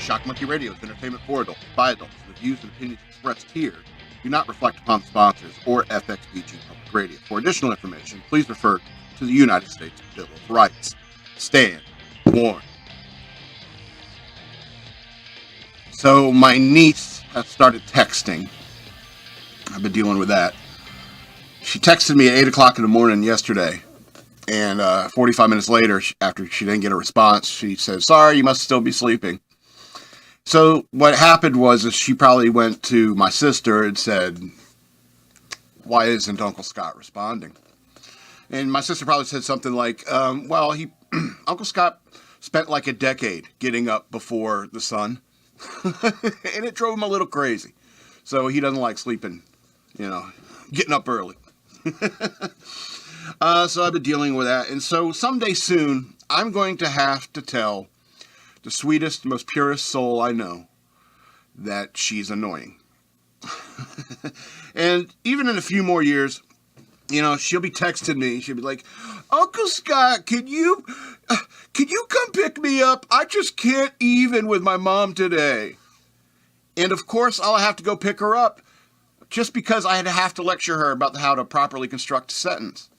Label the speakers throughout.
Speaker 1: Shock Monkey Radio is entertainment for adults, by adults. The views and opinions expressed here do not reflect upon sponsors or FXBG Public Radio. For additional information, please refer to the United States Bill of Rights. Stand warned. So my niece has started texting. I've been dealing with that. She texted me at 8 o'clock in the morning yesterday. And 45 minutes later, after she didn't get a response, she said, "Sorry, you must still be sleeping." So what happened was she probably went to my sister and said, "Why isn't Uncle Scott responding?" And my sister probably said something like, well, Uncle Scott spent like a decade getting up before the sun. And it drove him a little crazy. So he doesn't like sleeping, getting up early. So I've been dealing with that. And so someday soon, I'm going to have to tell the sweetest, most purest soul I know that she's annoying. And even in a few more years, she'll be texting me. She'll be like, "Uncle Scott, can you come pick me up? I just can't even with my mom today." And of course, I'll have to go pick her up just because I have to lecture her about how to properly construct a sentence.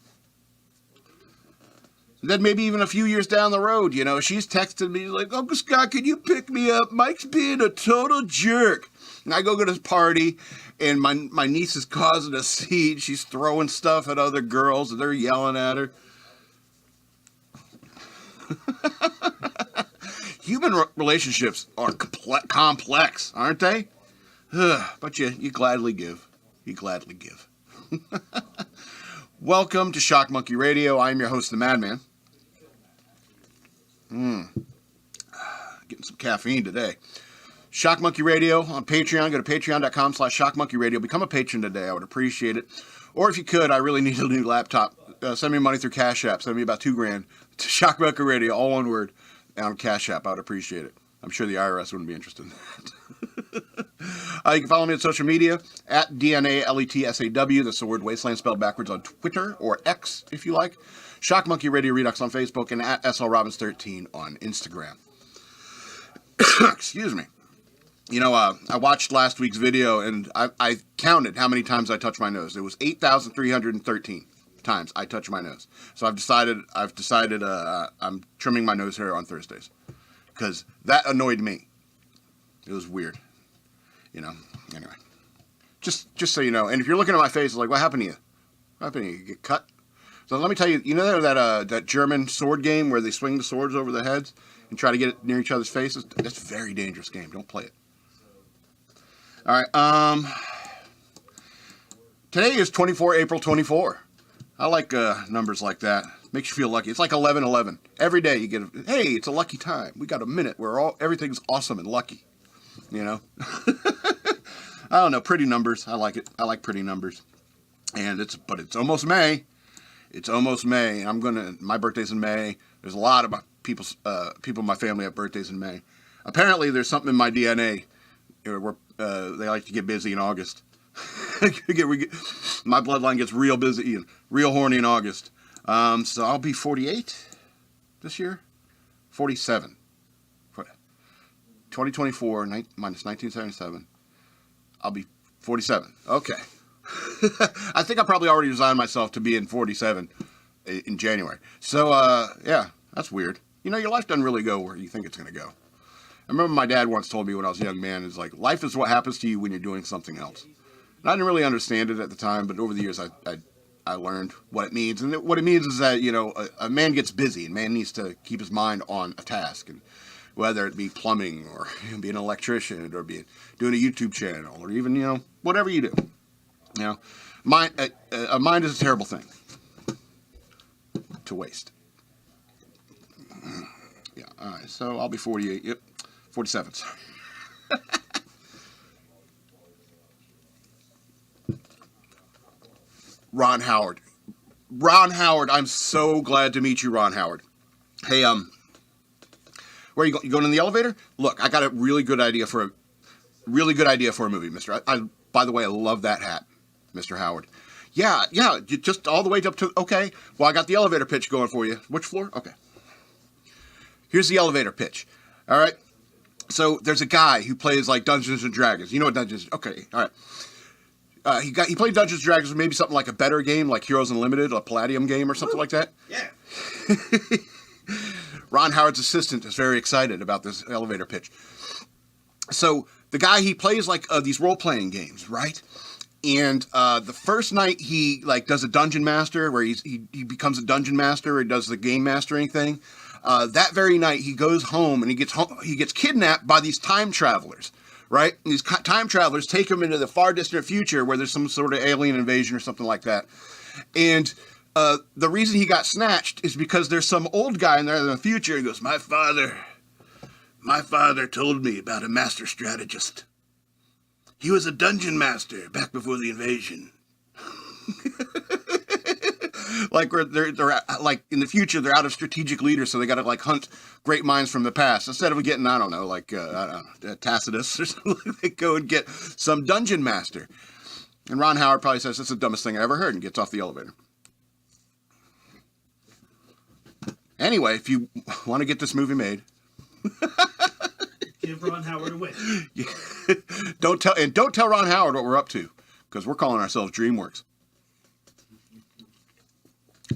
Speaker 1: Then maybe even a few years down the road, she's texting me like, "Uncle Scott, can you pick me up? Mike's being a total jerk." And I go to this party, and my niece is causing a scene. She's throwing stuff at other girls, and they're yelling at her. Human relationships are complex, aren't they? But you gladly give. You gladly give. Welcome to Shock Monkey Radio. I'm your host, the Madman. Getting some caffeine today. Shock Monkey Radio on Patreon. Go to patreon.com/shockmonkeyradio. Become a patron today. I would appreciate it. Or if you could, I really need a new laptop. Send me money through Cash App. Send me about $2,000 to Shock Monkey Radio, all one word, on Cash App. I would appreciate it. I'm sure the IRS wouldn't be interested in that. You can follow me on social media at DNALETSAW. That's the word wasteland spelled backwards on Twitter or X if you like. Shock Monkey Radio Redux on Facebook and at SLRobbins13 on Instagram. Excuse me. I watched last week's video and I counted how many times I touched my nose. It was 8,313 times I touched my nose. So I've decided I'm trimming my nose hair on Thursdays because that annoyed me. It was weird. Anyway. Just so you know. And if you're looking at my face, it's like, what happened to you? What happened to you? You get cut? So let me tell you, that German sword game where they swing the swords over their heads and try to get it near each other's faces? That's a very dangerous game. Don't play it. All right. Today is April 24. I like numbers like that. Makes you feel lucky. It's like 11/11. Every day you get, hey, it's a lucky time. We got a minute where everything's awesome and lucky. I don't know, pretty numbers. I like it. I like pretty numbers. And it's almost May. It's almost May. My birthday's in May. There's a lot of people in my family have birthdays in May. Apparently there's something in my DNA where they like to get busy in August. My bloodline gets real busy and real horny in August. So I'll be 48 this year. 47. 2024 minus 1977. I'll be 47. Okay. I think I probably already resigned myself to being 47 in January. So, yeah, that's weird. Your life doesn't really go where you think it's going to go. I remember my dad once told me when I was a young man, it's like, life is what happens to you when you're doing something else. And I didn't really understand it at the time, but over the years I learned what it means. And what it means is that, a man gets busy and man needs to keep his mind on a task. And whether it be plumbing or being an electrician or doing a YouTube channel or even, whatever you do. A mind is a terrible thing to waste. Yeah, all right, so I'll be 48. Yep, 47, sorry. Ron Howard. I'm so glad to meet you, Ron Howard. Hey, where are you going? You going in the elevator? Look, I got a really good idea for a movie, mister. By the way, I love that hat, Mr. Howard. Yeah, just all the way up to, okay. Well, I got the elevator pitch going for you. Which floor? Okay. Here's the elevator pitch. All right. So there's a guy who plays like Dungeons and Dragons. You know what Dungeons? Okay, all right. He played Dungeons and Dragons, maybe something like a better game, like Heroes Unlimited, a Palladium game or something like that.
Speaker 2: Yeah.
Speaker 1: Ron Howard's assistant is very excited about this elevator pitch. So the guy, he plays like these role-playing games, right? And the first night he like does a dungeon master, where he becomes a dungeon master, or he does the game mastering thing. That very night he goes home and he gets kidnapped by these time travelers, right? And these time travelers take him into the far distant future where there's some sort of alien invasion or something like that. And the reason he got snatched is because there's some old guy in there in the future. He goes, my father told me about a master strategist. He was a dungeon master back before the invasion. Like they're like in the future they're out of strategic leaders, so they got to like hunt great minds from the past instead of getting I don't know Tacitus or something. They go and get some dungeon master. And Ron Howard probably says that's the dumbest thing I ever heard and gets off the elevator. Anyway, if you want to get this movie made,
Speaker 2: give Ron Howard a win.
Speaker 1: Yeah. Don't tell Ron Howard what we're up to, because we're calling ourselves DreamWorks.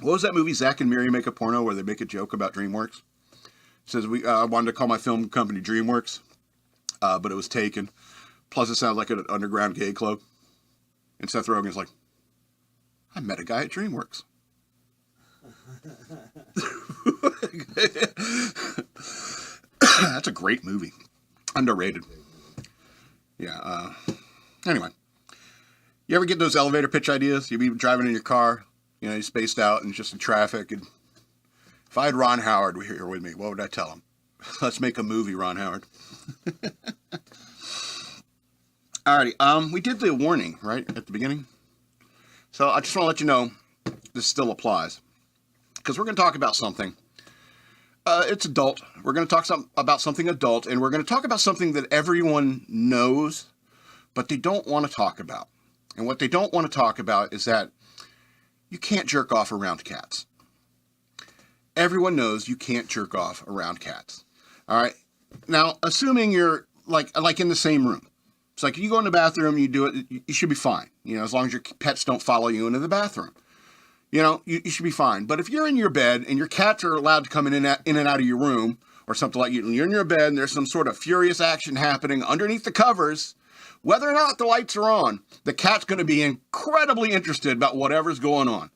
Speaker 1: What was that movie, Zack and Miri Make a Porno, where they make a joke about DreamWorks? It says, I wanted to call my film company DreamWorks, but it was taken. Plus, it sounds like an underground gay club. And Seth Rogen's like, I met a guy at DreamWorks. That's a great movie. Underrated. Yeah. Anyway. You ever get those elevator pitch ideas? You be driving in your car, you know, you spaced out and just in traffic. And if I had Ron Howard here with me, what would I tell him? Let's make a movie, Ron Howard. Alrighty. We did the warning, right, at the beginning. So I just want to let you know this still applies. Because we're going to talk about something. It's adult. We're going to talk about something adult, and we're going to talk about something that everyone knows, but they don't want to talk about. And what they don't want to talk about is that you can't jerk off around cats. Everyone knows you can't jerk off around cats. All right? Now, assuming you're like in the same room. It's like you go in the bathroom, you do it, you should be fine. You know, as long as your pets don't follow you into the bathroom. You know, you should be fine. But if you're in your bed and your cats are allowed to come in and out of your room or something like that, you're in your bed and there's some sort of furious action happening underneath the covers, whether or not the lights are on, the cat's going to be incredibly interested about whatever's going on.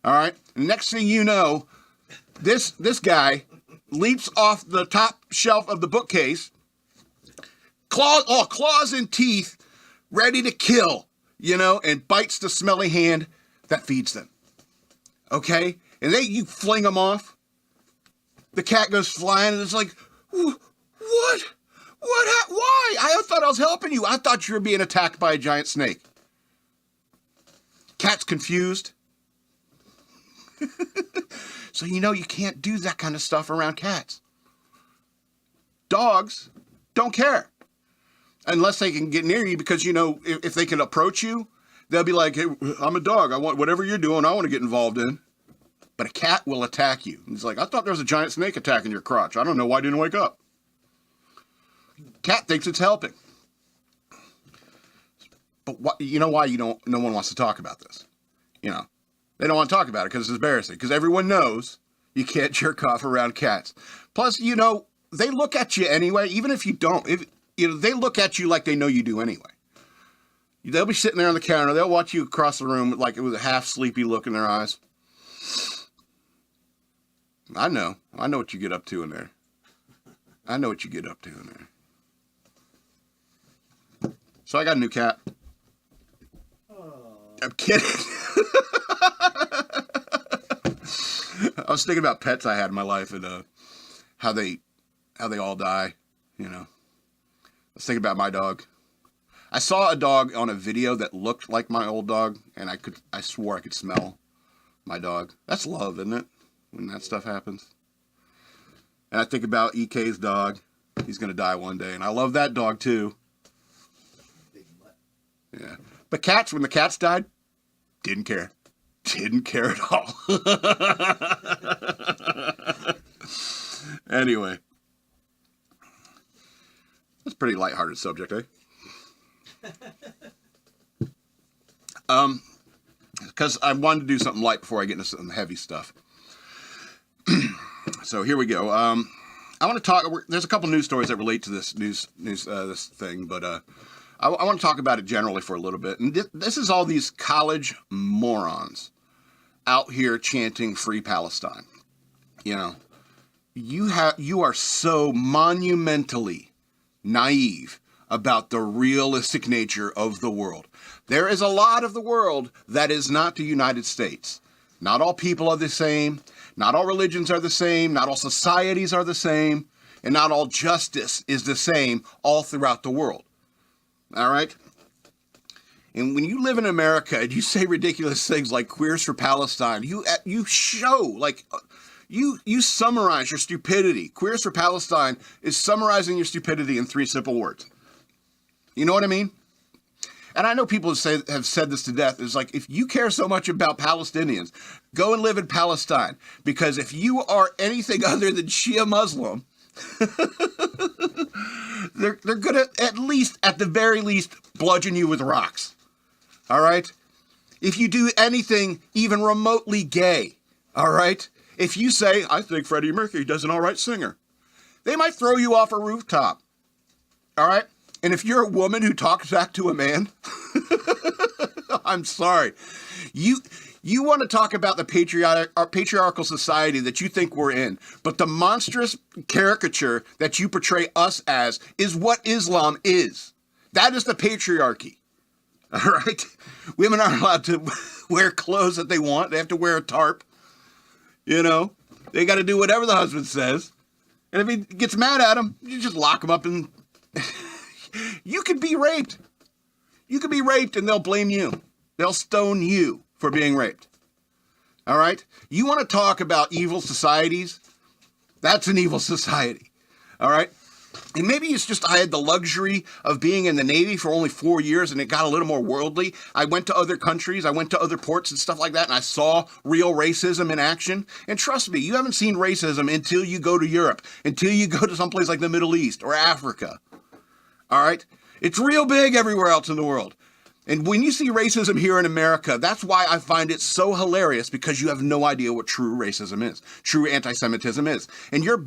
Speaker 1: All right? And next thing you know, this guy leaps off the top shelf of the bookcase, claws and teeth, ready to kill, you know, and bites the smelly hand that feeds them. Okay? And you fling them off. The cat goes flying and it's like, what? Why? I thought I was helping you. I thought you were being attacked by a giant snake. Cat's confused. So you know you can't do that kind of stuff around cats. Dogs don't care. Unless they can get near you, because, you know, if they can approach you, they'll be like, hey, I'm a dog. I want whatever you're doing, I want to get involved in. But a cat will attack you. He's like, I thought there was a giant snake attacking your crotch. I don't know why I didn't wake up. Cat thinks it's helping. But you know why no one wants to talk about this? You know, they don't want to talk about it because it's embarrassing. Because everyone knows you can't jerk off around cats. Plus, you know, they look at you anyway, even if you don't. They look at you like they know you do anyway. They'll be sitting there on the counter. They'll watch you across the room like it was a half sleepy look in their eyes. I know what you get up to in there. So I got a new cat. I'm kidding. I was thinking about pets I had in my life and how they all die, you know. I was thinking about my dog. I saw a dog on a video that looked like my old dog, and I swore I could smell my dog. That's love, isn't it? When that stuff happens. And I think about EK's dog. He's going to die one day, and I love that dog too. Yeah. But cats, when the cats died, didn't care. Didn't care at all. Anyway. That's a pretty lighthearted subject, eh? Because I wanted to do something light before I get into some heavy stuff. So here we go. I want to talk. There's a couple news stories that relate to this this thing, but I want to talk about it generally for a little bit. And this is all these college morons out here chanting "Free Palestine." You know, you are so monumentally naive about the realistic nature of the world. There is a lot of the world that is not the United States. Not all people are the same. Not all religions are the same. Not all societies are the same. And not all justice is the same all throughout the world. All right? And when you live in America and you say ridiculous things like Queers for Palestine, you show, like, you summarize your stupidity. Queers for Palestine is summarizing your stupidity in 3 simple words. You know what I mean? And I know people have said this to death. It's like, if you care so much about Palestinians, go and live in Palestine. Because if you are anything other than Shia Muslim, they're going to, at the very least, bludgeon you with rocks. All right? If you do anything even remotely gay, all right? If you say, I think Freddie Mercury does an all right singer, they might throw you off a rooftop. All right? And if you're a woman who talks back to a man, I'm sorry. You want to talk about the patriarchal society that you think we're in, but the monstrous caricature that you portray us as is what Islam is. That is the patriarchy. All right? Women aren't allowed to wear clothes that they want. They have to wear a tarp. You know? They got to do whatever the husband says. And if he gets mad at them, you just lock him up and... You could be raped. You could be raped and they'll blame you. They'll stone you for being raped. All right? You want to talk about evil societies? That's an evil society. All right? And maybe it's just I had the luxury of being in the Navy for only 4 years and it got a little more worldly. I went to other countries. I went to other ports and stuff like that, and I saw real racism in action. And trust me, you haven't seen racism until you go to Europe, until you go to someplace like the Middle East or Africa. All right? It's real big everywhere else in the world. And when you see racism here in America, that's why I find it so hilarious, because you have no idea what true racism is, true anti-Semitism is. And you're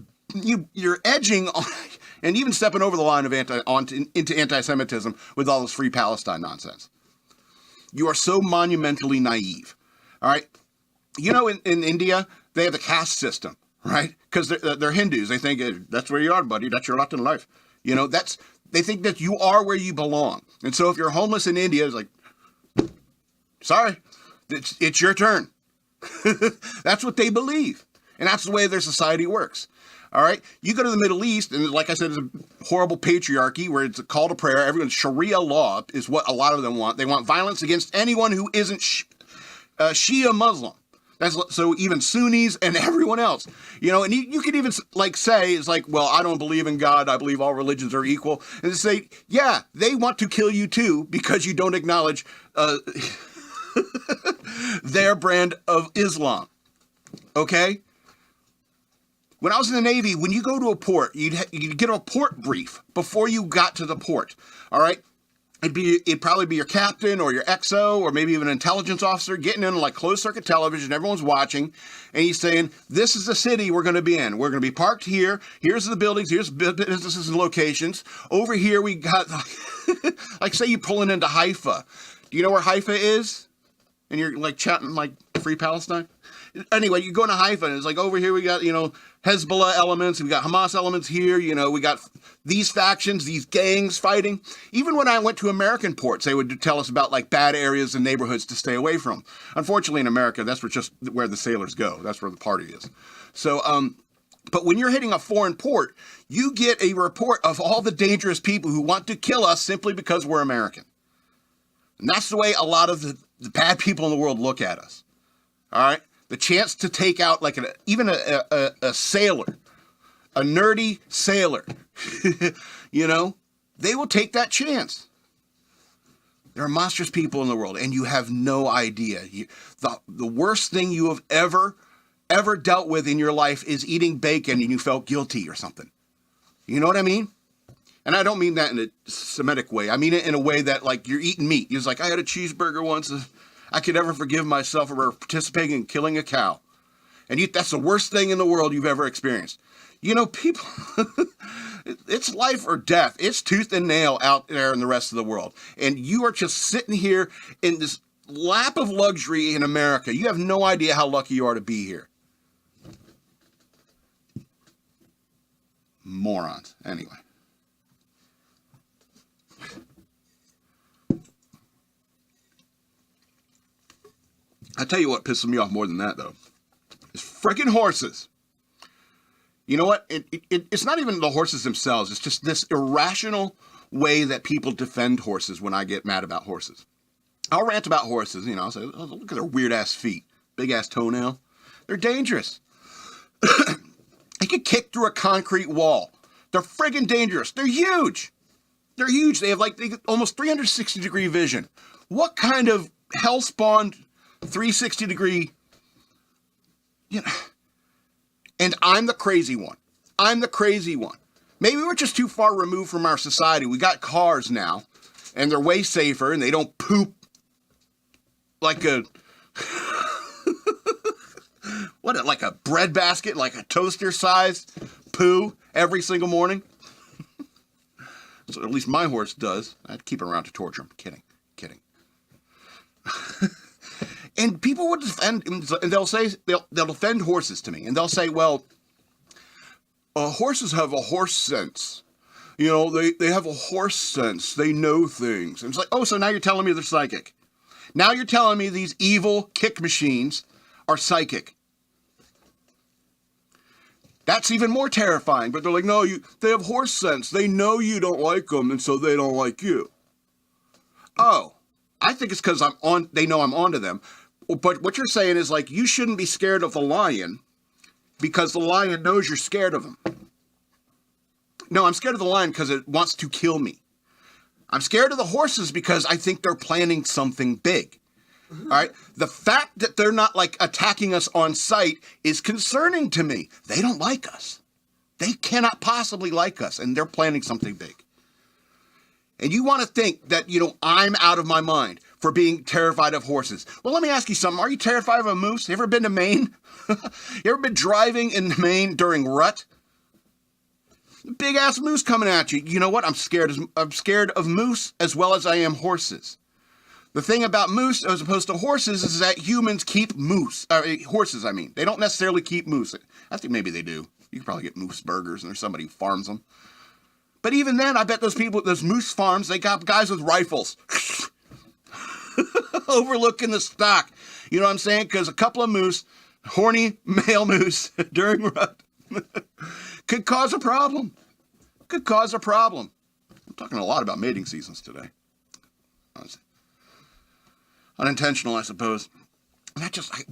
Speaker 1: edging on, and even stepping over the line of into anti-Semitism with all this Free Palestine nonsense. You are so monumentally naive. All right? You know, in India, they have the caste system, right? Because they're Hindus. They think, that's where you are, buddy. That's your lot in life. You know, they think that you are where you belong. And so if you're homeless in India, it's like, sorry, it's your turn. That's what they believe. And that's the way their society works. All right? You go to the Middle East, and like I said, it's a horrible patriarchy where it's a call to prayer. Everyone's Sharia law is what a lot of them want. They want violence against anyone who isn't Shia Muslim. So even Sunnis and everyone else, you know, and you could even like say, it's like, well, I don't believe in God. I believe all religions are equal. And to say, yeah, they want to kill you too, because you don't acknowledge their brand of Islam. Okay? When I was in the Navy, when you go to a port, you'd get a port brief before you got to the port. All right? It'd probably be your captain or your XO or maybe even an intelligence officer getting in like closed circuit television. Everyone's watching, and he's saying, this is the city we're going to be in. We're going to be parked here. Here's the buildings. Here's businesses and locations. Over here we got, like say you pulling into Haifa. Do you know where Haifa is? And you're like chatting like Free Palestine? Anyway, you go into Haifa, and it's like, over here we got, you know, Hezbollah elements, we got Hamas elements here, you know, we got these factions, these gangs fighting. Even when I went to American ports, they would tell us about like bad areas and neighborhoods to stay away from. Unfortunately, in America, that's just where the sailors go. That's where the party is. So, but when you're hitting a foreign port, you get a report of all the dangerous people who want to kill us simply because we're American. And that's the way a lot of the bad people in the world look at us. All right? The chance to take out like even a sailor, a nerdy sailor, you know, they will take that chance. There are monstrous people in the world, and you have no idea. The worst thing you have ever dealt with in your life is eating bacon and you felt guilty or something. You know what I mean? And I don't mean that in a Semitic way. I mean it in a way that, like, you're eating meat. You're like, I had a cheeseburger once. I could never forgive myself for participating in killing a cow. And that's the worst thing in the world you've ever experienced. You know, people, it's life or death. It's tooth and nail out there in the rest of the world. And you are just sitting here in this lap of luxury in America. You have no idea how lucky you are to be here. Morons. Anyway. I tell you what pisses me off more than that, though, is freaking horses. You know what? It's not even the horses themselves. It's just this irrational way that people defend horses when I get mad about horses. I'll rant about horses, you know. I'll say, oh, look at their weird-ass feet. Big-ass toenail. They're dangerous. They could kick through a concrete wall. They're friggin' dangerous. They're huge. They're huge. They have, like, almost 360-degree vision. What kind of hell-spawned 360-degree, you know, and I'm the crazy one. I'm the crazy one. Maybe we're just too far removed from our society. We got cars now, and they're way safer, and they don't poop like a, like a bread basket, like a toaster-sized poo every single morning. So at least my horse does. I'd keep him around to torture him. Kidding. And people would defend, and they'll say, they'll defend horses to me. And they'll say, well, horses have a horse sense. You know, they have a horse sense. They know things. And it's like, oh, so now you're telling me they're psychic. Now you're telling me these evil kick machines are psychic. That's even more terrifying. But they're like, no, they have horse sense. They know you don't like them, and so they don't like you. Oh, I think it's because they know I'm onto them. But what you're saying is, like, you shouldn't be scared of the lion because the lion knows you're scared of him. No, I'm scared of the lion because it wants to kill me. I'm scared of the horses because I think they're planning something big. All right? The fact that they're not, like, attacking us on sight is concerning to me. They don't like us. They cannot possibly like us, and they're planning something big. And you want to think that, you know, I'm out of my mind for being terrified of horses. Well, let me ask you something. Are you terrified of a moose? You ever been to Maine? You ever been driving in Maine during rut? Big ass moose coming at you. You know what? I'm scared of moose as well as I am horses. The thing about moose as opposed to horses is that humans keep horses, I mean. They don't necessarily keep moose. I think maybe they do. You can probably get moose burgers and there's somebody who farms them. But even then, I bet those people at those moose farms, they got guys with rifles overlooking the stock. You know what I'm saying? Because a couple of moose, horny male moose during rut could cause a problem. Could cause a problem. I'm talking a lot about mating seasons today. Unintentional, I suppose. And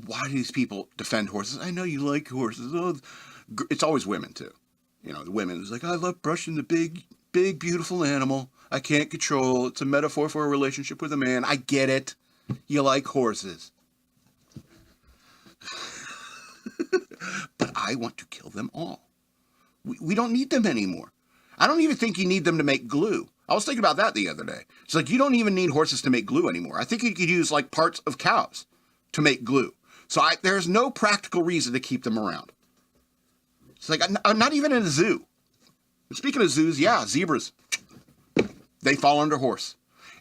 Speaker 1: why do these people defend horses? I know you like horses. Oh, it's always women, too. You know, the women is like, I love brushing the big, beautiful animal. I can't control. It's a metaphor for a relationship with a man. I get it. You like horses. But I want to kill them all. We don't need them anymore. I don't even think you need them to make glue. I was thinking about that the other day. It's like, you don't even need horses to make glue anymore. I think you could use, like, parts of cows to make glue. So there's no practical reason to keep them around. It's like, I'm not even in a zoo. Speaking of zoos, yeah, zebras. They fall under horse.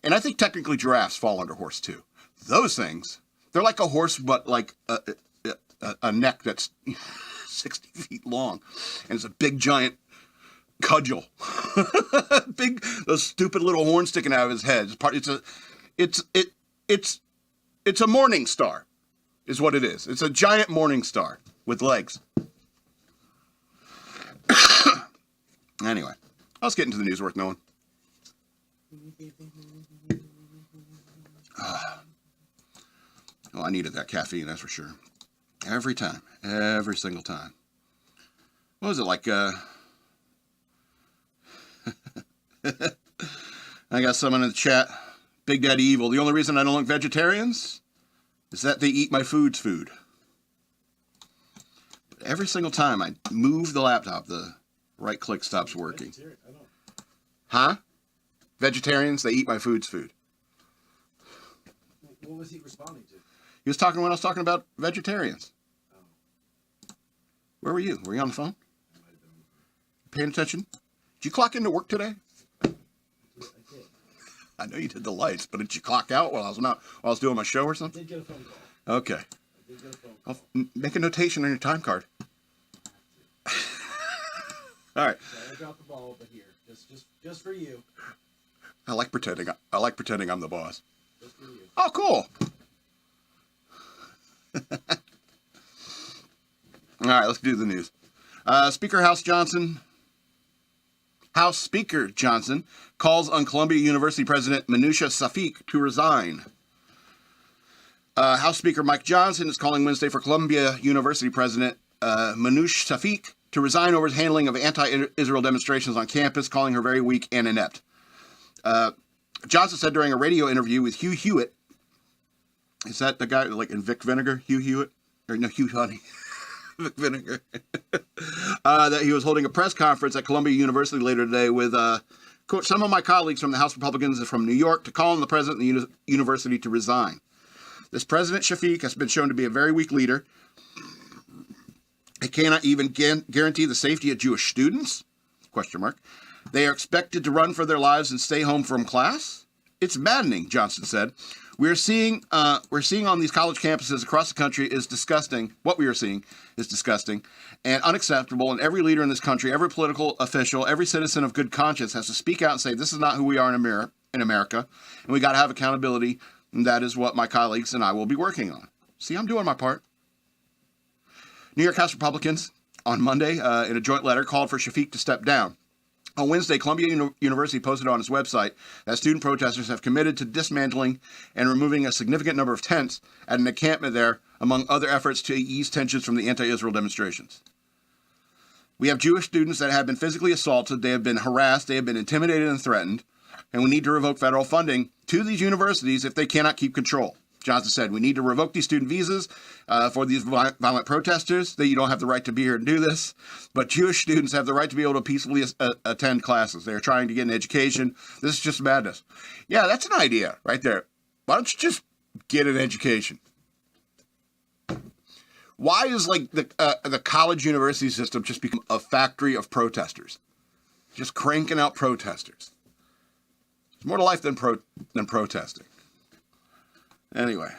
Speaker 1: And I think technically giraffes fall under horse, too. Those things, they're like a horse, but like a neck that's 60 feet long. And it's a big, giant cudgel. Those stupid little horns sticking out of his head. It's a morning star, is what it is. It's a giant morning star with legs. Anyway, let's get into the news worth knowing. Oh, I needed that caffeine, that's for sure. Every time. Every single time. What was it, like, I got someone in the chat. Big Daddy Evil. The only reason I don't like vegetarians is that they eat my food. But every single time I move the laptop, the right click stops working. Huh? Vegetarians, they eat my food.
Speaker 2: What was he responding to?
Speaker 1: He was talking when I was talking about vegetarians.
Speaker 2: Oh.
Speaker 1: Where were you? Were you on the phone?
Speaker 2: I might have been.
Speaker 1: Paying attention? Did you clock into work today?
Speaker 2: I did.
Speaker 1: I know you did the lights, but did you clock out while I was doing my show or
Speaker 2: I
Speaker 1: something?
Speaker 2: did get a phone call.
Speaker 1: Okay.
Speaker 2: I did get a phone call.
Speaker 1: Make a notation on your time card. All right.
Speaker 2: So I dropped the ball, but here, just for you.
Speaker 1: I like pretending. I like pretending I'm the boss.
Speaker 2: Just for you.
Speaker 1: Oh, cool. All right, let's do the news. House Speaker Johnson calls on Columbia University President Minouche Shafik to resign. House Speaker Mike Johnson is calling Wednesday for Columbia University President Minouche Shafik to resign over his handling of anti-Israel demonstrations on campus, calling her very weak and inept. Johnson said during a radio interview with Hugh Hewitt, is that the guy like in Vic Vinegar? Hugh Hewitt? Or no, Hugh Honey. Vic Vinegar. That he was holding a press conference at Columbia University later today with, quote, some of my colleagues from the House Republicans from New York to call on the president of the university to resign. This President Shafik has been shown to be a very weak leader. He cannot even guarantee the safety of Jewish students? Question mark. They are expected to run for their lives and stay home from class? It's maddening, Johnson said. We're seeing on these college campuses across the country is disgusting. What we are seeing is disgusting and unacceptable. And every leader in this country, every political official, every citizen of good conscience has to speak out and say, this is not who we are in America. And we got to have accountability. And that is what my colleagues and I will be working on. See, I'm doing my part. New York House Republicans on Monday, in a joint letter, called for Shafik to step down. On Wednesday, Columbia University posted on its website that student protesters have committed to dismantling and removing a significant number of tents at an encampment there, among other efforts to ease tensions from the anti-Israel demonstrations. We have Jewish students that have been physically assaulted, they have been harassed, they have been intimidated and threatened, and we need to revoke federal funding to these universities if they cannot keep control. Johnson said, we need to revoke these student visas for these violent protesters, that you don't have the right to be here and do this. But Jewish students have the right to be able to peacefully attend classes. They're trying to get an education. This is just madness. Yeah, that's an idea right there. Why don't you just get an education? Why is like the college university system just become a factory of protesters? Just cranking out protesters. There's more to life than protesting. Anyway,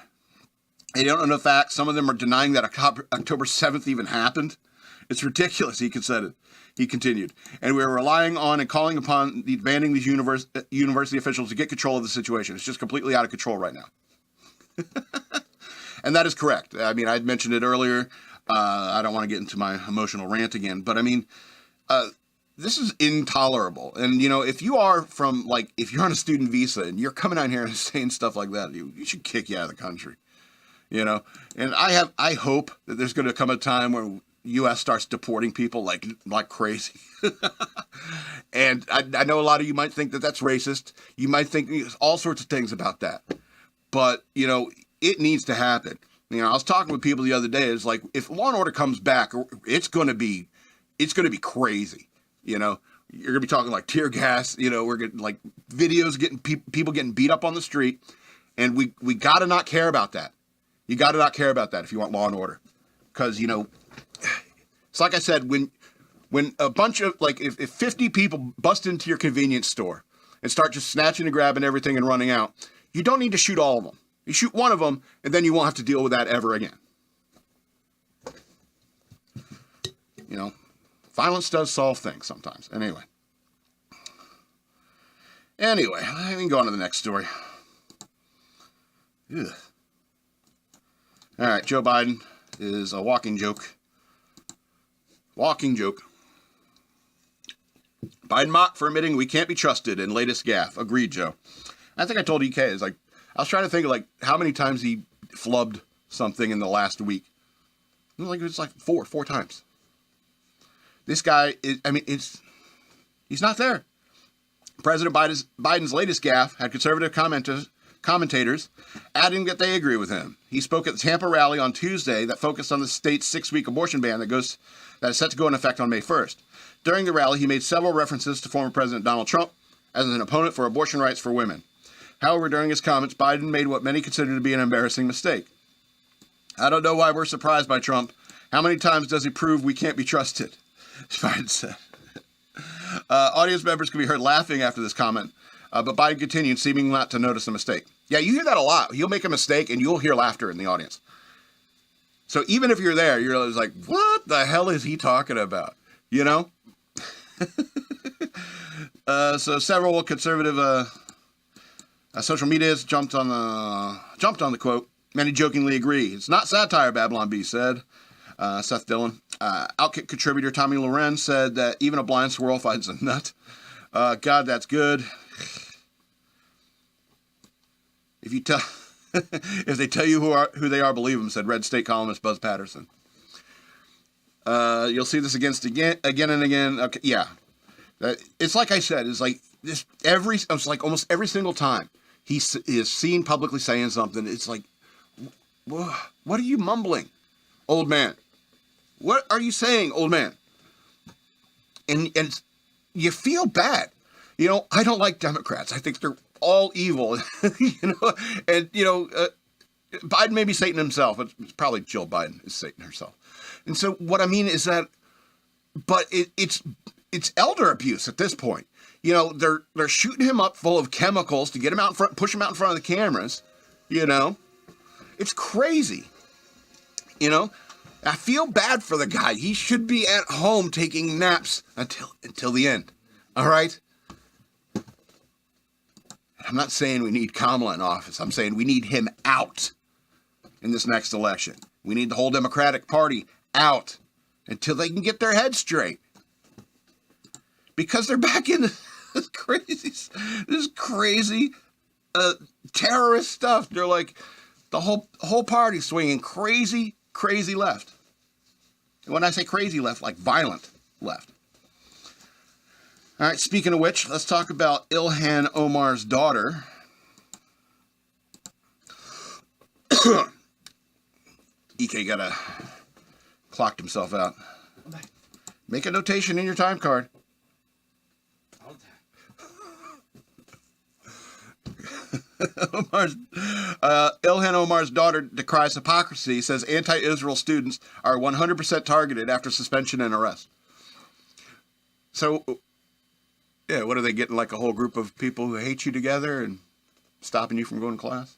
Speaker 1: they don't know the facts. Some of them are denying that October 7th even happened. It's ridiculous, he continued. And we're relying on and calling upon demanding these university officials to get control of the situation. It's just completely out of control right now. And that is correct. I mean, I mentioned it earlier. I don't want to get into my emotional rant again. But, I mean, this is intolerable. And, you know, if you're on a student visa and you're coming out here and saying stuff like that, you should kick you out of the country, you know. And I hope that there's going to come a time where U.S. starts deporting people like crazy. And I know a lot of you might think that that's racist. You might think all sorts of things about that. But, you know, it needs to happen. You know, I was talking with people the other day. It's like, if Law and Order comes back, it's going to be crazy. You know, you're going to be talking like tear gas, you know, we're getting like videos getting people getting beat up on the street. And we got to not care about that. You got to not care about that if you want law and order. Because, you know, it's like I said, when a bunch of, like, if 50 people bust into your convenience store and start just snatching and grabbing everything and running out, you don't need to shoot all of them. You shoot one of them, and then you won't have to deal with that ever again. You know? Violence does solve things sometimes. Anyway, let me go on to the next story. Ugh. All right, Joe Biden is a walking joke. Walking joke. Biden mocked for admitting we can't be trusted in latest gaffe. Agreed, Joe. I think I told EK, it's like, I was trying to think of like how many times he flubbed something in the last week. It was like four times. This guy he's not there. President Biden's latest gaffe had conservative commentators adding that they agree with him. He spoke at the Tampa rally on Tuesday that focused on the state's 6-week abortion ban that is set to go into effect on May 1st. During the rally, he made several references to former President Donald Trump as an opponent for abortion rights for women. However, during his comments, Biden made what many consider to be an embarrassing mistake. I don't know why we're surprised by Trump. How many times does he prove we can't be trusted? Biden said. Audience members can be heard laughing after this comment, but Biden continued, seeming not to notice the mistake. Yeah, you hear that a lot. He'll make a mistake, and you'll hear laughter in the audience. So even if you're there, you're always like, what the hell is he talking about? You know? So several conservative social medias jumped on the quote. Many jokingly agree. It's not satire, Babylon Bee said. Seth Dillon. Outkick contributor Tommy Loren said that even a blind squirrel finds a nut. God, that's good. If they tell you who they are, believe them, said Red State columnist Buzz Patterson. You'll see this again and again. Okay, yeah. It's like I said, it's like this almost every single time he is seen publicly saying something, it's like, what are you mumbling, old man? What are you saying, old man? And you feel bad. You know, I don't like Democrats. I think they're all evil, you know, and, you know, Biden may be Satan himself, but it's probably Jill Biden is Satan herself. And so what I mean is that, but it's elder abuse at this point. You know, they're shooting him up full of chemicals to get him out in front, push him out in front of the cameras, you know. It's crazy, you know. I feel bad for the guy. He should be at home taking naps until the end, all right? I'm not saying we need Kamala in office. I'm saying we need him out in this next election. We need the whole Democratic Party out until they can get their heads straight. Because they're back in this crazy terrorist stuff. They're like the whole party swinging crazy left. And when I say crazy left, like violent left. All right, speaking of which, let's talk about Ilhan Omar's daughter. EK clocked himself out. Make a notation in your time card. Ilhan Omar's daughter decries hypocrisy, says anti-Israel students are 100% targeted after suspension and arrest. So, yeah, what are they getting, like a whole group of people who hate you together and stopping you from going to class?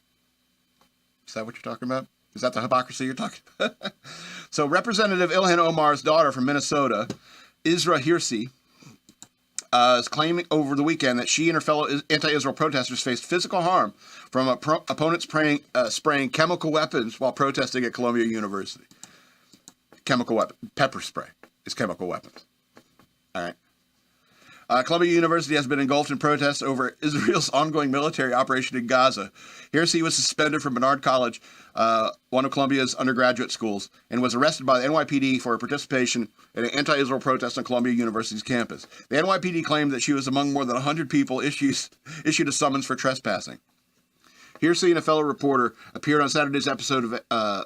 Speaker 1: Is that what you're talking about? Is that the hypocrisy you're talking about? So Representative Ilhan Omar's daughter from Minnesota, Isra Hirsi, is claiming over the weekend that she and her fellow anti-Israel protesters faced physical harm from opponents spraying chemical weapons while protesting at Columbia University. Chemical weapon, pepper spray is chemical weapons. All right. Columbia University has been engulfed in protests over Israel's ongoing military operation in Gaza. Hirsi was suspended from Bernard College, one of Columbia's undergraduate schools, and was arrested by the NYPD for participation in an anti-Israel protest on Columbia University's campus. The NYPD claimed that she was among more than 100 people issued a summons for trespassing. Hirsi and a fellow reporter appeared on Saturday's episode of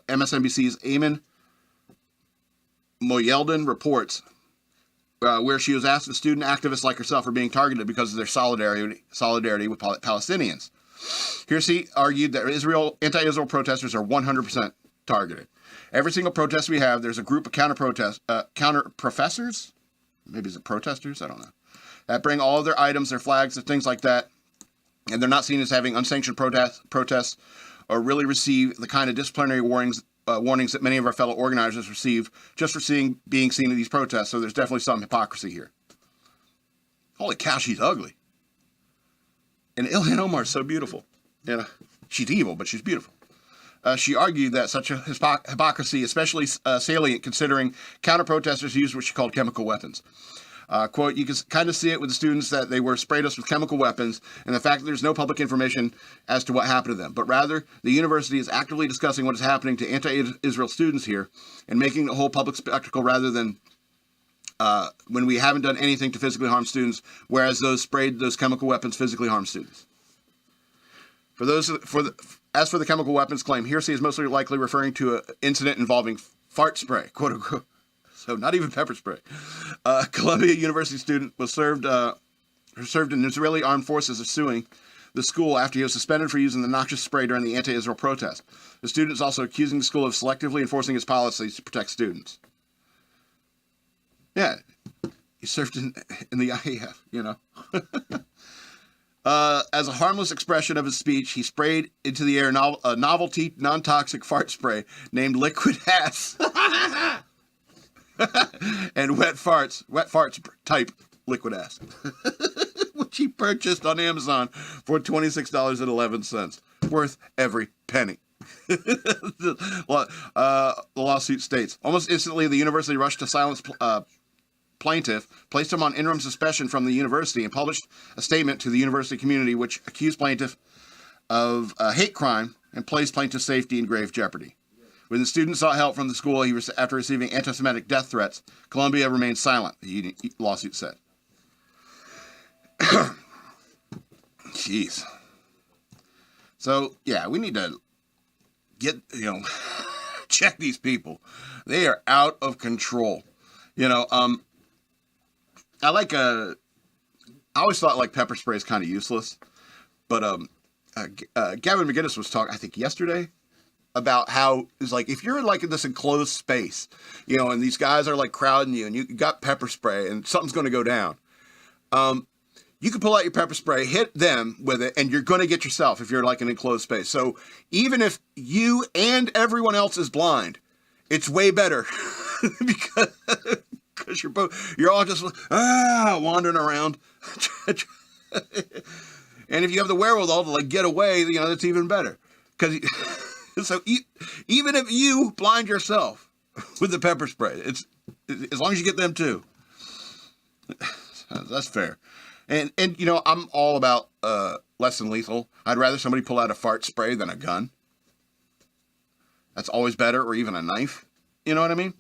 Speaker 1: MSNBC's Eamon Moyeldin Reports, where she was asked if student activists like herself were being targeted because of their solidarity with Palestinians. Hirsi argued that anti-Israel protesters are 100% targeted. Every single protest we have, there's a group of counter professors, maybe is it protesters? I don't know, that bring all of their items, their flags, and things like that, and they're not seen as having unsanctioned protests or really receive the kind of disciplinary warnings that many of our fellow organizers receive just for being seen at these protests. So there's definitely some hypocrisy here. Holy cow, she's ugly. And Ilhan Omar is so beautiful. Yeah, she's evil, but she's beautiful. She argued that such a hypocrisy, especially salient considering counter-protesters used what she called chemical weapons. Quote, you can kind of see it with the students that they were sprayed us with chemical weapons and the fact that there's no public information as to what happened to them. But rather, the university is actively discussing what is happening to anti-Israel students here and making the whole public spectacle rather than when we haven't done anything to physically harm students, whereas those sprayed those chemical weapons physically harm students. As for the chemical weapons claim, Hirsi is mostly likely referring to an incident involving fart spray, quote unquote. So not even pepper spray. Columbia University student was served who served in Israeli armed forces, is suing the school after he was suspended for using the noxious spray during the anti-Israel protest. The student is also accusing the school of selectively enforcing its policies to protect students. Yeah, he served in the IAF, you know. As a harmless expression of his speech, he sprayed into the air a novelty, non-toxic fart spray named Liquid Ass. And wet farts type Liquid Ass. Which he purchased on Amazon for $26.11. Worth every penny. The lawsuit states, almost instantly the university rushed to silence plaintiff, placed him on interim suspension from the university, and published a statement to the university community which accused plaintiff of hate crime and placed plaintiff's safety in grave jeopardy. When the student sought help from the school after receiving anti-Semitic death threats, Columbia remained silent, the lawsuit said. Jeez. So, yeah, we need to check these people. They are out of control. I always thought like pepper spray is kind of useless, but Gavin McGinnis was talking, I think yesterday, about how it's like if you're like in this enclosed space, and these guys are like crowding you, and you got pepper spray, and something's going to go down. You can pull out your pepper spray, hit them with it, and you're going to get yourself if you're like an enclosed space. So even if you and everyone else is blind, it's way better because you're all just wandering around. And if you have the wherewithal to like get away, that's even better. Because so even if you blind yourself with the pepper spray, it's as long as you get them too. That's fair. And I'm all about less than lethal. I'd rather somebody pull out a fart spray than a gun. That's always better, or even a knife. You know what I mean?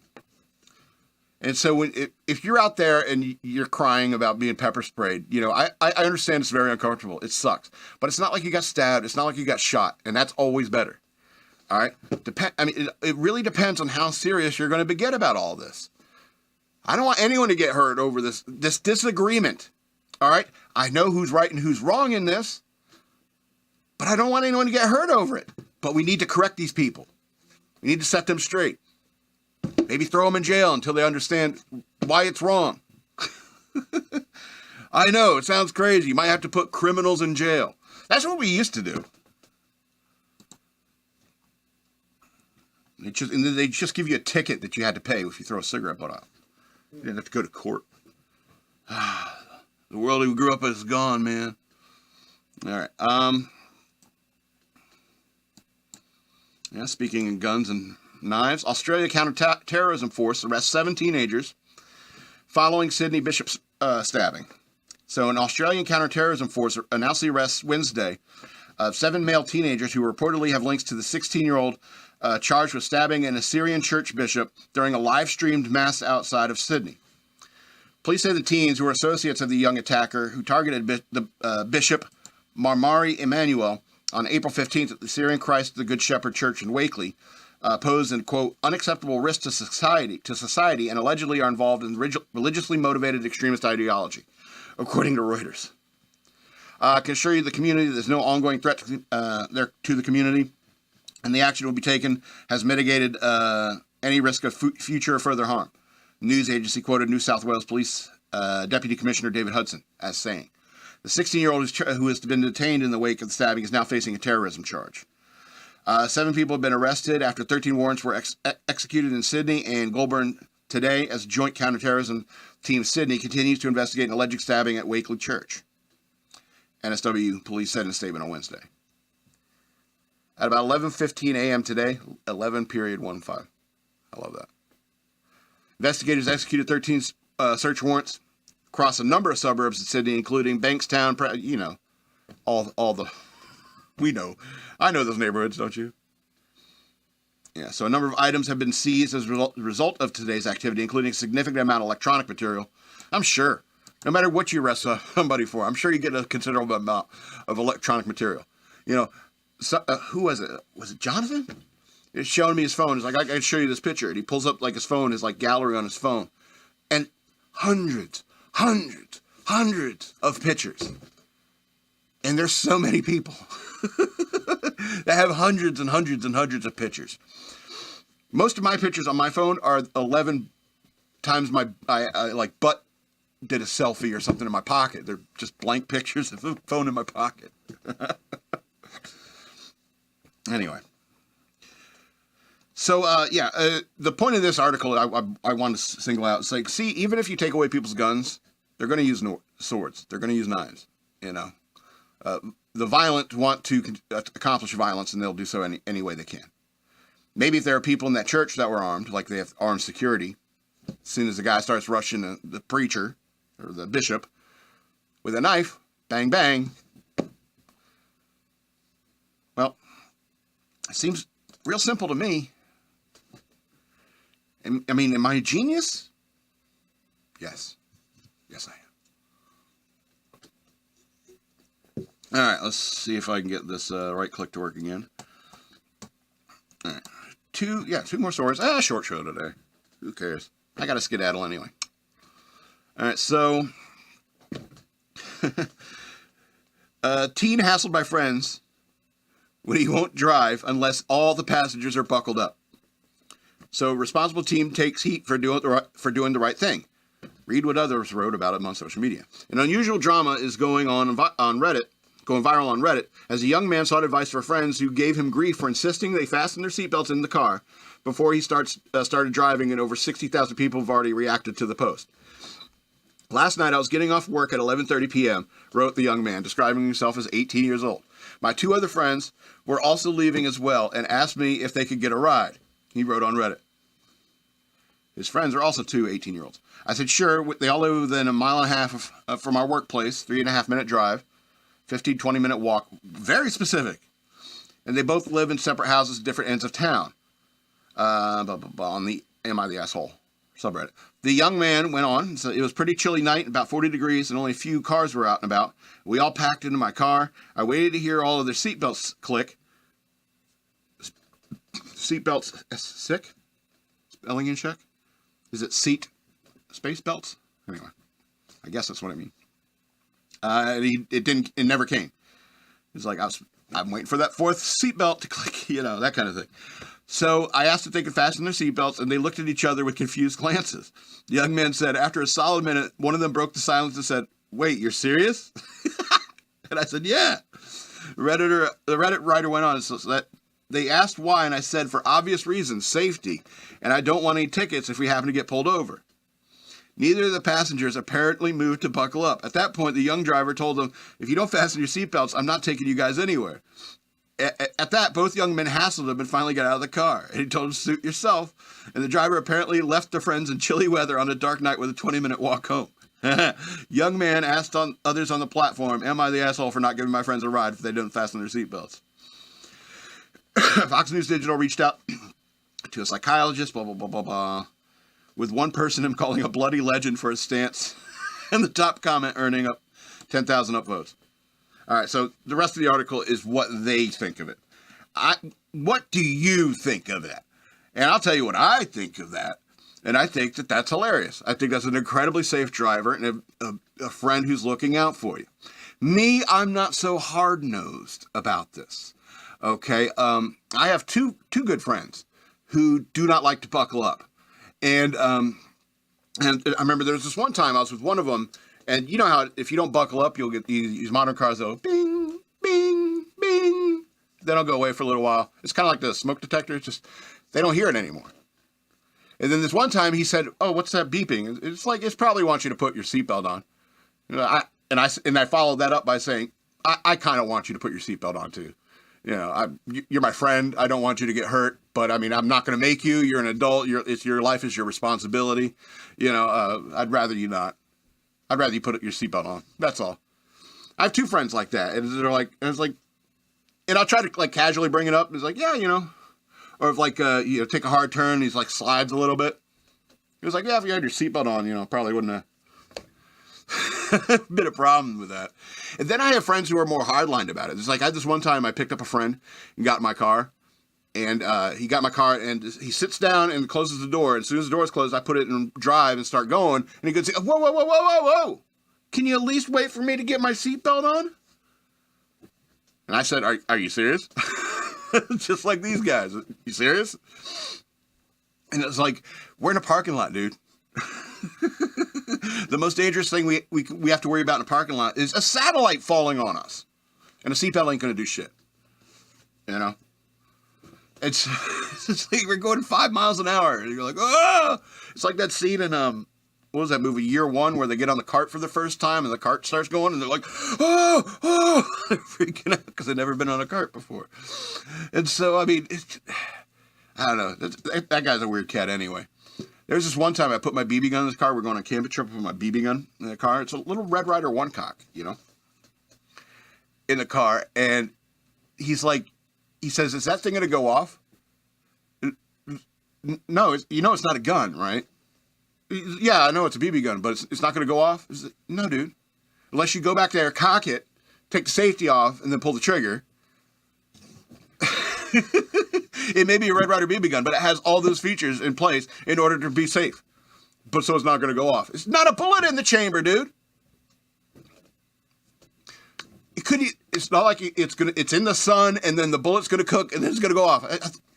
Speaker 1: And so if you're out there and you're crying about being pepper sprayed, I understand it's very uncomfortable. It sucks. But it's not like you got stabbed. It's not like you got shot. And that's always better. All right? It really depends on how serious you're going to get about all this. I don't want anyone to get hurt over this disagreement. All right? I know who's right and who's wrong in this. But I don't want anyone to get hurt over it. But we need to correct these people. We need to set them straight. Maybe throw them in jail until they understand why it's wrong. I know, it sounds crazy. You might have to put criminals in jail. That's what we used to do. And then they just give you a ticket that you had to pay if you throw a cigarette butt out. You didn't have to go to court. The world we grew up in is gone, man. All right. Speaking of guns and knives, Australia counter-terrorism force arrests 7 teenagers following Sydney Bishop's stabbing. So an Australian counter-terrorism force announced the arrests Wednesday of 7 male teenagers who reportedly have links to the 16-year-old charged with stabbing an Assyrian church bishop during a live-streamed mass outside of Sydney. Police say the teens, who were associates of the young attacker who targeted the Bishop Marmari Emmanuel on April 15th at the Syrian Christ the Good Shepherd Church in Wakeley, pose an, quote, unacceptable risk to society and allegedly are involved in religiously motivated extremist ideology, according to Reuters. I can assure you the community there's no ongoing threat to the community, and the action will be taken has mitigated any risk of future or further harm. The news agency quoted New South Wales Police Deputy Commissioner David Hudson as saying, the 16-year-old who has been detained in the wake of the stabbing is now facing a terrorism charge. 7 people have been arrested after 13 warrants were executed in Sydney and Goulburn today as Joint Counterterrorism Team Sydney continues to investigate an alleged stabbing at Wakeley Church. NSW police said in a statement on Wednesday. At about 11:15 a.m. today, 11:15. I love that. Investigators executed 13 search warrants across a number of suburbs of Sydney, including Bankstown, all the... We know. I know those neighborhoods, don't you? Yeah, so a number of items have been seized as a result of today's activity, including a significant amount of electronic material. I'm sure, no matter what you arrest somebody for, I'm sure you get a considerable amount of electronic material. Who was it? Was it Jonathan? He's showing me his phone. He's like, I can show you this picture. And he pulls up like his phone, his like gallery on his phone. And hundreds hundreds of pictures. And there's so many people that have hundreds and hundreds and hundreds of pictures. Most of my pictures on my phone are 11 times I like butt did a selfie or something in my pocket. They're just blank pictures of a phone in my pocket. Anyway. So, the point of this article I want to single out. It's like, see, even if you take away people's guns, they're going to use swords. They're going to use knives, you know. The violent want to accomplish violence, and they'll do so any way they can. Maybe if there are people in that church that were armed, like they have armed security, as soon as the guy starts rushing the preacher or the bishop with a knife, bang, bang. Well, it seems real simple to me. I mean, am I a genius? Yes. Yes, I am. All right, let's see if I can get this right click to work again. All right. Two more stories. Short show today. Who cares? I got to skedaddle anyway. All right, so teen hassled by friends when he won't drive unless all the passengers are buckled up. So responsible teen takes heat for doing the right thing. Read what others wrote about him on social media. An unusual drama is going viral on Reddit, as a young man sought advice for friends who gave him grief for insisting they fasten their seatbelts in the car before he started driving, and over 60,000 people have already reacted to the post. Last night, I was getting off work at 11:30 p.m., wrote the young man, describing himself as 18 years old. My two other friends were also leaving as well and asked me if they could get a ride, he wrote on Reddit. His friends are also two 18-year-olds. I said, sure. They all live within a mile and a half from our workplace, 3.5-minute drive, 15, 20-minute walk. Very specific. And they both live in separate houses at different ends of town. On the Am I the Asshole subreddit. The young man went on. So it was a pretty chilly night, about 40 degrees, and only a few cars were out and about. We all packed into my car. I waited to hear all of their seatbelts click. Seatbelts sick? Spelling in check? Is it seat space belts? Anyway, I guess that's what I mean. It never came. It's like I'm waiting for that fourth seatbelt to click, that kind of thing. So I asked if they could fasten their seatbelts, and they looked at each other with confused glances. The young man said, after a solid minute, one of them broke the silence and said, "Wait, you're serious?" And I said, "Yeah." The Reddit writer went on, so that they asked why, and I said, for obvious reasons, safety, and I don't want any tickets if we happen to get pulled over. Neither of the passengers apparently moved to buckle up. At that point, the young driver told them, if you don't fasten your seatbelts, I'm not taking you guys anywhere. At that, both young men hassled him and finally got out of the car. And he told him, suit yourself. And the driver apparently left their friends in chilly weather on a dark night with a 20-minute walk home. Young man asked others on the platform, am I the asshole for not giving my friends a ride if they didn't fasten their seatbelts? Fox News Digital reached out to a psychologist, blah, blah, blah, blah, blah, with one person him calling a bloody legend for his stance, and the top comment earning up 10,000 upvotes. All right, so the rest of the article is what they think of it. What do you think of that? And I'll tell you what I think of that. And I think that that's hilarious. I think that's an incredibly safe driver and a friend who's looking out for you. Me, I'm not so hard-nosed about this. Okay, I have two good friends who do not like to buckle up. And I remember there was this one time I was with one of them, and you know how if you don't buckle up, you'll get these modern cars that'll bing, bing, bing. Then they'll go away for a little while. It's kind of like the smoke detector. It's just, they don't hear it anymore. And then this one time he said, oh, what's that beeping? It's like, it's probably wants you to put your seatbelt on. I followed that up by saying, I kind of want you to put your seatbelt on too. You're my friend. I don't want you to get hurt, but I mean, I'm not going to make you. You're an adult. Your life is your responsibility. I'd rather you not. I'd rather you put your seatbelt on. That's all. I have two friends like that, and they're like, and I'll try to like casually bring it up. It's like, yeah, or if like take a hard turn, he's like slides a little bit. He was like, yeah, if you had your seatbelt on, probably wouldn't have. Been a problem with that. And then I have friends who are more hardlined about it. It's like I had this one time I picked up a friend and got in my car, and he got in my car and he sits down and closes the door. And as soon as the door is closed, I put it in drive and start going. And he goes, whoa, whoa, whoa, whoa, whoa, whoa. Can you at least wait for me to get my seatbelt on? And I said, are you serious? Just like these guys. You serious? And it's like, we're in a parking lot, dude. The most dangerous thing we have to worry about in a parking lot is a satellite falling on us. And a seatbelt ain't going to do shit. You know? It's like we're going 5 miles an hour. And you're like, oh! It's like that scene in, what was that movie, Year One, where they get on the cart for the first time and the cart starts going and they're like, oh! They're freaking out because they've never been on a cart before. And so, I mean, I don't know. That guy's a weird cat anyway. There's this one time I put my BB gun in the car. We're going on a camping trip with my BB gun in the car. It's a little Red Ryder one cock, you know, in the car. And he's like, he says, is that thing going to go off? No, you know it's not a gun, right? Yeah, I know it's a BB gun, but it's not going to go off? No, dude. Unless you go back there, cock it, take the safety off, and then pull the trigger. It may be a Red Ryder BB gun, but it has all those features in place in order to be safe. But so it's not going to go off. It's not a bullet in the chamber, dude. It's not like it's in the sun and then the bullet's going to cook and then it's going to go off.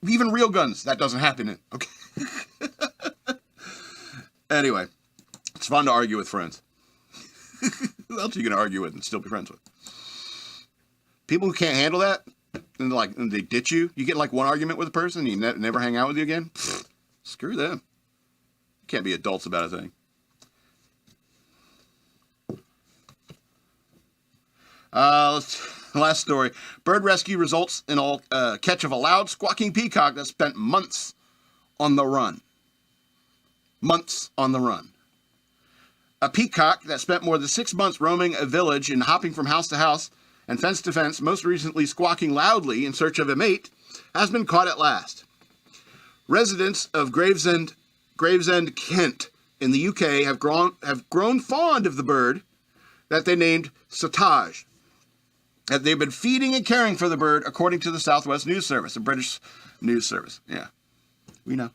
Speaker 1: Even real guns, that doesn't happen. Okay. Anyway, it's fun to argue with friends. Who else are you going to argue with and still be friends with? People who can't handle that and they ditch you. You get like one argument with a person and you never hang out with you again. Pfft, screw them. You can't be adults about a thing. Last story. Bird rescue results in a catch of a loud squawking peacock that spent months on the run. Months on the run. A peacock that spent more than 6 months roaming a village and hopping from house to house and fence to fence, most recently squawking loudly in search of a mate, has been caught at last. Residents of Gravesend, Kent, in the UK, have grown fond of the bird that they named Satage. That they've been feeding and caring for the bird, according to the Southwest News Service, the British news service. Yeah, we know.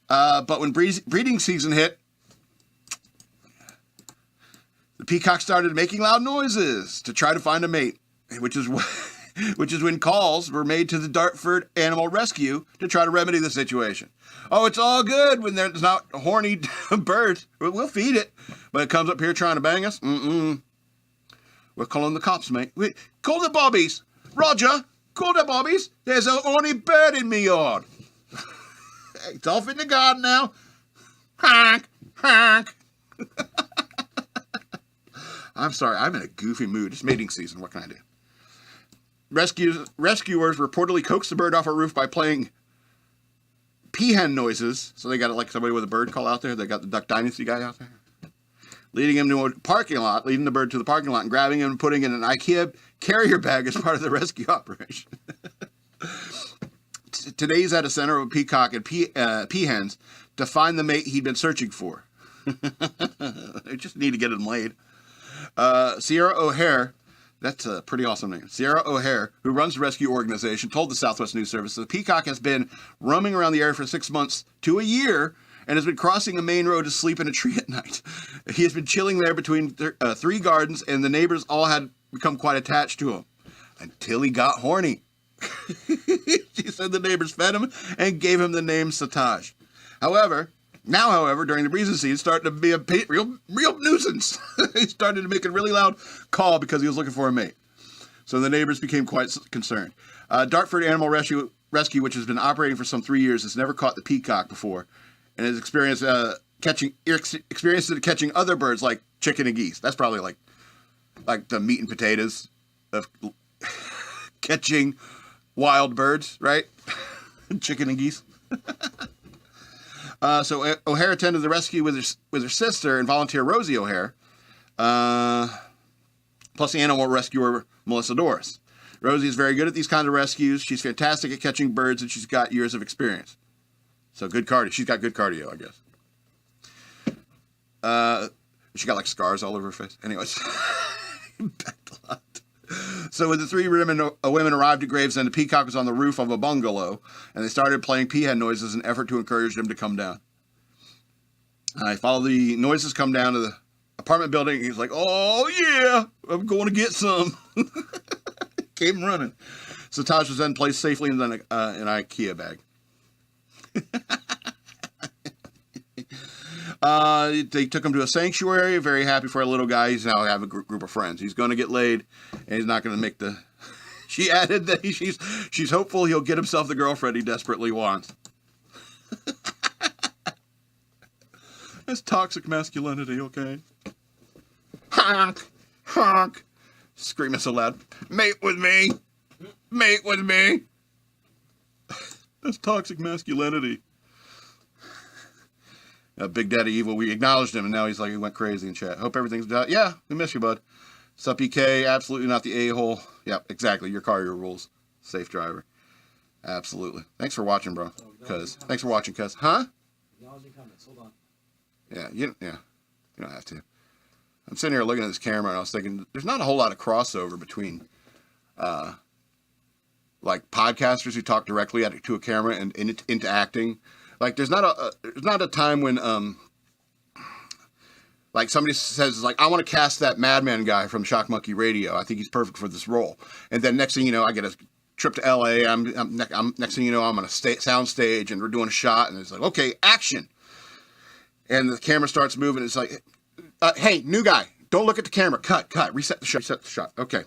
Speaker 1: But when breeding season hit, the peacock started making loud noises to try to find a mate, which is when calls were made to the Dartford Animal Rescue to try to remedy the situation. Oh, it's all good when there's not horny birds. We'll feed it, but it comes up here trying to bang us. We're calling the cops, mate. Call the bobbies. Roger, call the bobbies. There's a horny bird in me yard. It's off in the garden now. Honk, honk. I'm sorry, I'm in a goofy mood. It's mating season. What can I do? Rescuers reportedly coaxed the bird off a roof by playing peahen noises. So they got like somebody with a bird call out there. They got the Duck Dynasty guy out there. Leading the bird to the parking lot and grabbing him and putting in an IKEA carrier bag as part of the rescue operation. Today he's at a center of a peacock and peahens to find the mate he'd been searching for. They just need to get him laid. Sierra O'Hare, that's a pretty awesome name. Sierra O'Hare, who runs the rescue organization, told the Southwest News Service that the peacock has been roaming around the area for 6 months to a year and has been crossing a main road to sleep in a tree at night. He has been chilling there between 3 gardens, and the neighbors all had become quite attached to him until he got horny. She said the neighbors fed him and gave him the name Satage. However, during the breeding season, started to be a real nuisance. He started to make a really loud call because he was looking for a mate. So the neighbors became quite concerned. Dartford Animal Rescue, which has been operating for some 3 years, has never caught the peacock before, and has experienced catching other birds like chicken and geese. That's probably like the meat and potatoes of catching wild birds, right? Chicken and geese. So O'Hare attended the rescue with her sister and volunteer Rosie O'Hare, plus the animal rescuer Melissa Doris. Rosie is very good at these kinds of rescues. She's fantastic at catching birds, and she's got years of experience. So good cardio. She's got good cardio, I guess. She got like scars all over her face. Anyways, back to lot. So when the 3 women arrived at Gravesend, the peacock was on the roof of a bungalow, and they started playing peahen noises in an effort to encourage them to come down. I followed the noises come down to the apartment building. He's like, oh, yeah, I'm going to get some. Came running. So Taj was then placed safely in an IKEA bag. They took him to a sanctuary. Very happy for a little guy. He's now have a group of friends. He's going to get laid, and he's not going to make the... She added that she's hopeful he'll get himself the girlfriend he desperately wants. That's toxic masculinity, okay? Honk! Honk! Screaming so loud. Mate with me! Mate with me! That's toxic masculinity. Big Daddy Evil, we acknowledged him, and now he's like, he went crazy in chat. Hope everything's done. Yeah, we miss you, bud. Sup, EK? Absolutely not the a-hole. Yep, exactly. Your car, your rules. Safe driver. Absolutely. Thanks for watching, bro. Thanks for watching, cuz. Huh?
Speaker 2: Acknowledging comments. Hold on.
Speaker 1: Yeah, you don't have to. I'm sitting here looking at this camera, and I was thinking, there's not a whole lot of crossover between, like, podcasters who talk directly to a camera and into acting. Like, there's not a time when, like, somebody says, like, I want to cast that madman guy from Shock Monkey Radio. I think he's perfect for this role. And then next thing you know, I get a trip to L.A. Next thing you know, I'm on a sound stage, and we're doing a shot, and it's like, okay, action. And the camera starts moving. It's like, hey, new guy, don't look at the camera. Cut. Reset the shot. Okay.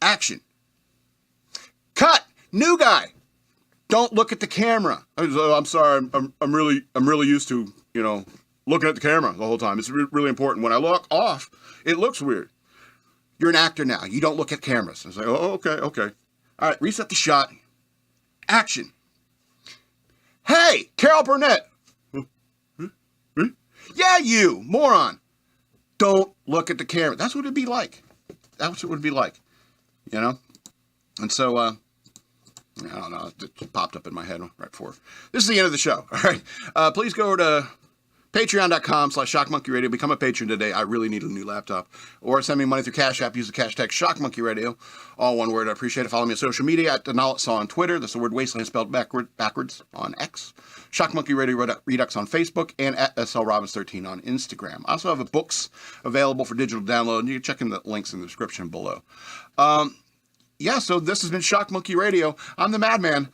Speaker 1: Action. Cut. New guy. Don't look at the camera. I'm sorry. I'm really used to, looking at the camera the whole time. It's really important. When I look off, it looks weird. You're an actor now. You don't look at cameras. It's like, oh, okay. All right, reset the shot. Action. Hey, Carol Burnett. Yeah, you, moron. Don't look at the camera. That's what it'd be like. That's what it would be like, And so, I don't know, it just popped up in my head right before. This is the end of the show, all right? Please go to patreon.com/shockmonkeyradio. Become a patron today. I really need a new laptop. Or send me money through Cash App. Use the hashtag shockmonkeyradio. All one word. I appreciate it. Follow me on social media at Denalitsaw on Twitter. That's the word wasteland spelled backwards on X. Shock Monkey Radio Redux on Facebook. And at SLRobbins13 on Instagram. I also have books available for digital download. And you can check in the links in the description below. So this has been Shock Monkey Radio. I'm the Madman.